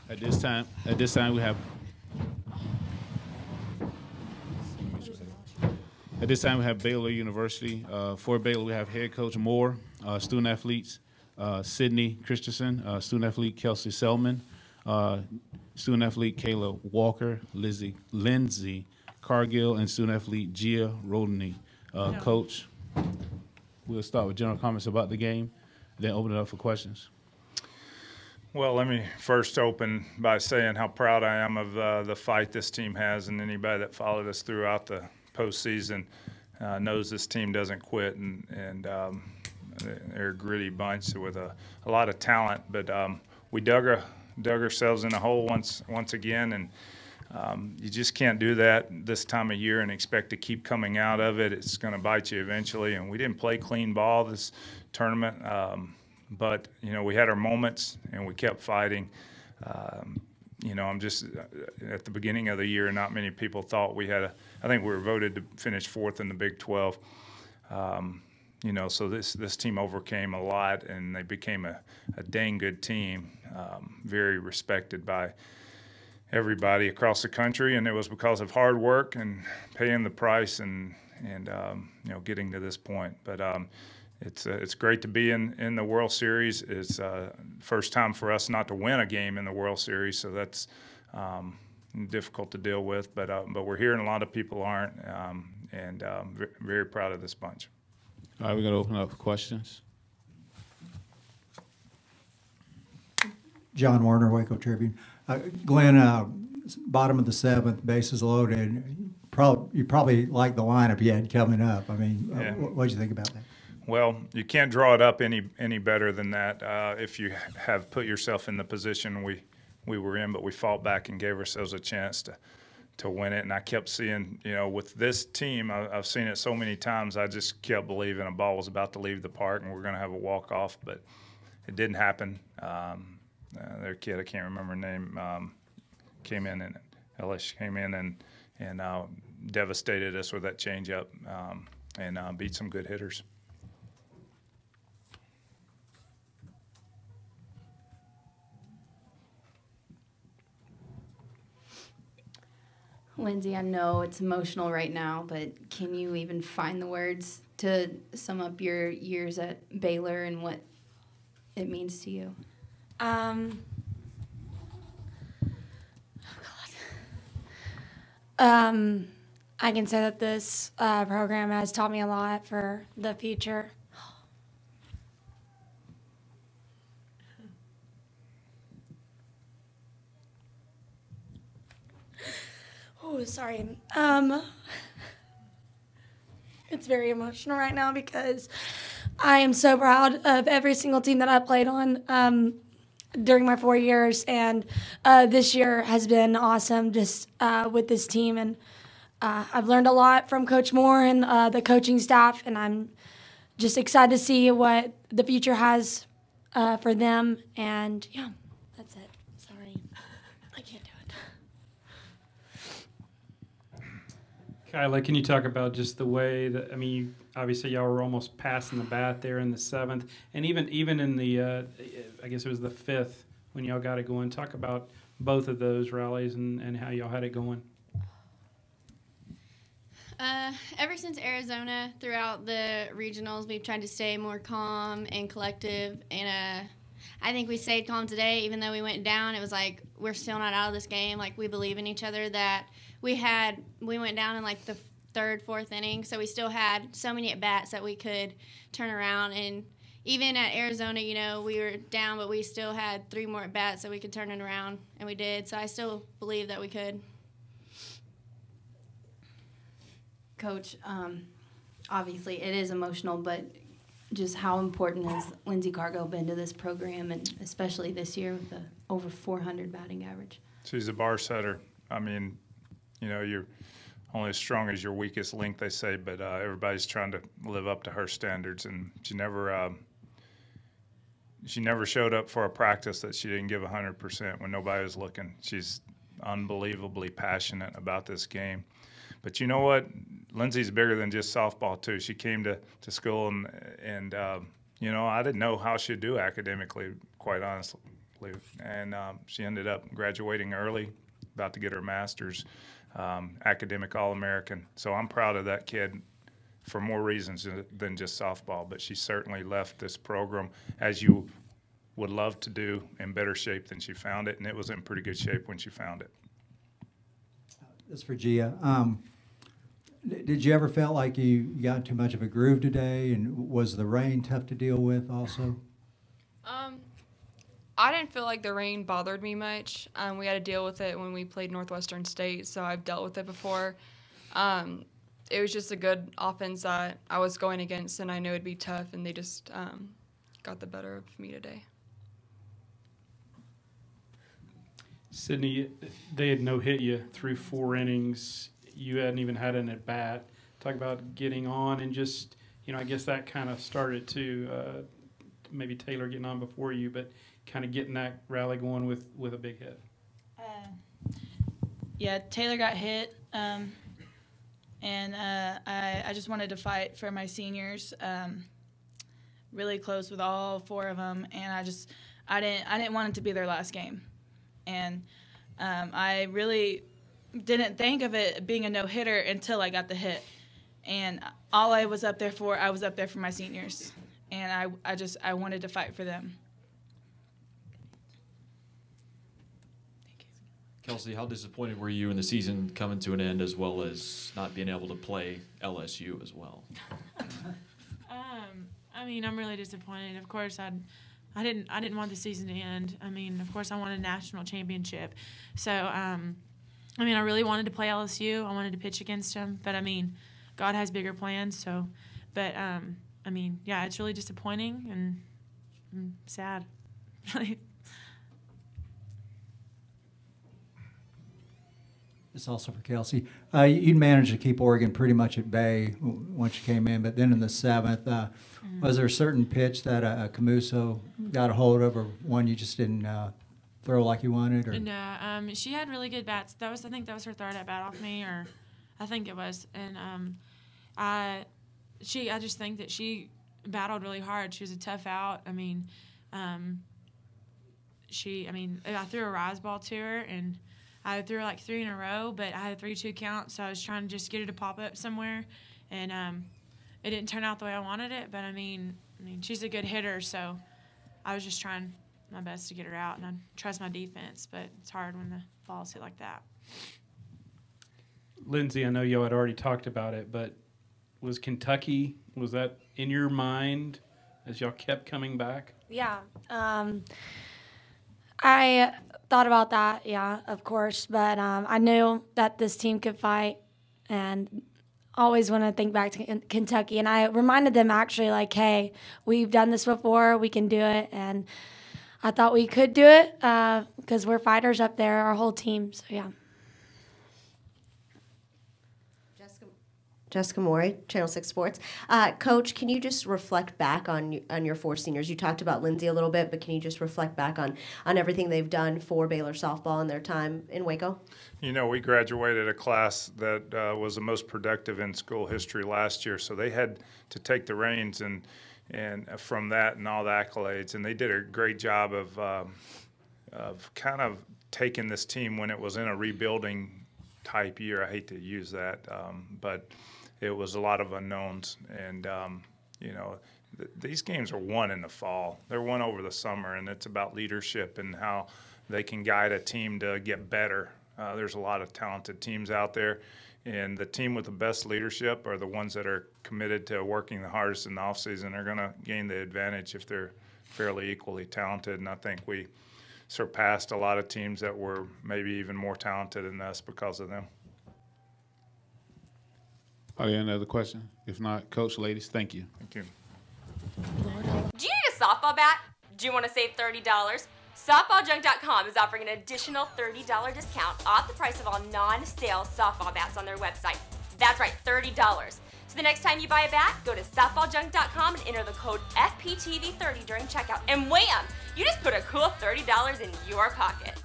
At this time, we have. At this time, we have Baylor University. For Baylor, we have head coach Moore, student athletes Sydney Christensen, student athlete Kelsey Selman, student athlete Kayla Walker, Lindsay Cargill, and student athlete Gia Rodoni. Coach, we'll start with general comments about the game, then open it up for questions. Well, let me first open by saying how proud I am of the fight this team has, and anybody that followed us throughout the postseason knows this team doesn't quit, and they're a gritty bunch with a lot of talent. But we dug ourselves in a hole once again, and you just can't do that this time of year and expect to keep coming out of it. It's going to bite you eventually, and we didn't play clean ball this tournament. But, you know, we had our moments, and we kept fighting. You know, I'm just at the beginning of the year, not many people thought we had I think we were voted to finish 4th in the Big 12. You know, so this team overcame a lot, and they became a dang good team, very respected by everybody across the country, and it was because of hard work and paying the price and you know, getting to this point. But it's great to be in the World Series. It's first time for us not to win a game in the World Series, so that's difficult to deal with. But we're here, and a lot of people aren't, and very proud of this bunch. All right, we're going to open up for questions. John Warner, Waco Tribune. Glenn, bottom of the 7th, bases loaded. You probably like the lineup you had coming up. I mean, yeah. What did you think about that? Well, you can't draw it up any better than that if you have put yourself in the position we were in, but we fought back and gave ourselves a chance to win it. And I kept seeing, you know, with this team, I've seen it so many times, I just kept believing a ball was about to leave the park and we're going to have a walk-off, but it didn't happen. Their kid, I can't remember her name, came in and LSU came in and devastated us with that changeup and beat some good hitters. Lindsay, I know it's emotional right now, but can you even find the words to sum up your years at Baylor and what it means to you? Oh, God. I can say that this program has taught me a lot for the future. Oh, sorry. It's very emotional right now because I am so proud of every single team that I played on during my 4 years, and this year has been awesome just with this team, and I've learned a lot from Coach Moore and the coaching staff, and I'm just excited to see what the future has for them, and yeah, that's it. Sorry, I can't do it. Kyla, can you talk about just the way that, I mean, obviously y'all were almost passing the bat there in the 7th, and even in the, I guess it was the 5th when y'all got it going. Talk about both of those rallies and how y'all had it going. Ever since Arizona, throughout the regionals, we've tried to stay more calm and collective, and I think we stayed calm today. Even though we went down, it was like we're still not out of this game. Like, we believe in each other. That we went down in like the 3rd, 4th inning, so we still had so many at bats that we could turn around. And even at Arizona, you know, we were down, but we still had 3 more at bats so we could turn it around, and we did. So I still believe that we could. Coach, obviously it is emotional, but just how important has Lindsay Cargill been to this program, and especially this year with the over 400 batting average? She's a bar setter. I mean, you know, you're only as strong as your weakest link, they say, but everybody's trying to live up to her standards, and she never showed up for a practice that she didn't give 100% when nobody was looking. She's unbelievably passionate about this game. But you know what? Lindsay's bigger than just softball, too. She came to school, and you know, I didn't know how she'd do academically, quite honestly. believe. And she ended up graduating early, about to get her master's, academic All-American. So I'm proud of that kid for more reasons than just softball. But she certainly left this program, as you would love to do, in better shape than she found it. And it was in pretty good shape when she found it. This is for Gia. Did you ever feel like you got too much of a groove today? And was the rain tough to deal with also? I didn't feel like the rain bothered me much. We had to deal with it when we played Northwestern State, so I've dealt with it before. It was just a good offense that I was going against, and I knew it'd be tough, and they just got the better of me today. Sydney, they had no-hit you through 4 innings. You hadn't even had an at-bat. Talk about getting on and just, I guess that kind of started to maybe Taylor getting on before you, but kind of getting that rally going with a big hit. Yeah, Taylor got hit, and I just wanted to fight for my seniors. Really close with all 4 of them, and I didn't want it to be their last game, and I really didn't think of it being a no-hitter until I got the hit, and all I was up there for my seniors, and I wanted to fight for them. Kelsey, how disappointed were you in the season coming to an end, as well as not being able to play LSU as well? I mean, I'm really disappointed. Of course, I didn't want the season to end. I mean, of course, I wanted a national championship. So, I really wanted to play LSU. I wanted to pitch against them. But, God has bigger plans. So, but, yeah, it's really disappointing and I'm sad. It's also for Kelsey. You managed to keep Oregon pretty much at bay once you came in, but then in the 7th, was there a certain pitch that Camuso got a hold of, or one you just didn't throw like you wanted? Or? No, she had really good bats. I think that was her 3rd at bat off me, or I think it was. And I just think that she battled really hard. She was a tough out. I threw a rise ball to her, and I threw like 3 in a row, but I had a 3-2 count, so I was trying to just get her to pop up somewhere, and it didn't turn out the way I wanted it. But she's a good hitter, so I was just trying my best to get her out, and I trust my defense, but it's hard when the balls hit like that. Lindsay, I know y'all had already talked about it, but was that in your mind as y'all kept coming back? Yeah. I thought about that, yeah, of course, but I knew that this team could fight, and always want to think back to Kentucky. And I reminded them actually, like, hey, we've done this before, we can do it, and I thought we could do it because we're fighters up there, our whole team, so yeah. Jessica Morey, Channel 6 Sports. Coach, can you just reflect back on your 4 seniors? You talked about Lindsay a little bit, but can you just reflect back on everything they've done for Baylor softball in their time in Waco? We graduated a class that was the most productive in school history last year, so they had to take the reins and from that and all the accolades, and they did a great job of kind of taking this team when it was in a rebuilding type year. I hate to use that, but it was a lot of unknowns, and these games are won in the fall. They're won over the summer, and it's about leadership and how they can guide a team to get better. There's a lot of talented teams out there, and the team with the best leadership are the ones that are committed to working the hardest in the offseason. They're going to gain the advantage if they're fairly equally talented, and I think we surpassed a lot of teams that were maybe even more talented than us because of them. Are there any other question? If not, Coach, ladies, thank you. Thank you. Do you need a softball bat? Do you want to save $30? SoftballJunk.com is offering an additional $30 discount off the price of all non-sale softball bats on their website. That's right, $30. So the next time you buy a bat, go to SoftballJunk.com and enter the code FPTV30 during checkout. And wham! You just put a cool $30 in your pocket.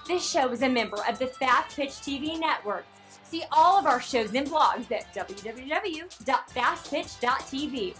This show is a member of the Fastpitch TV network. See all of our shows and blogs at www.fastpitch.tv.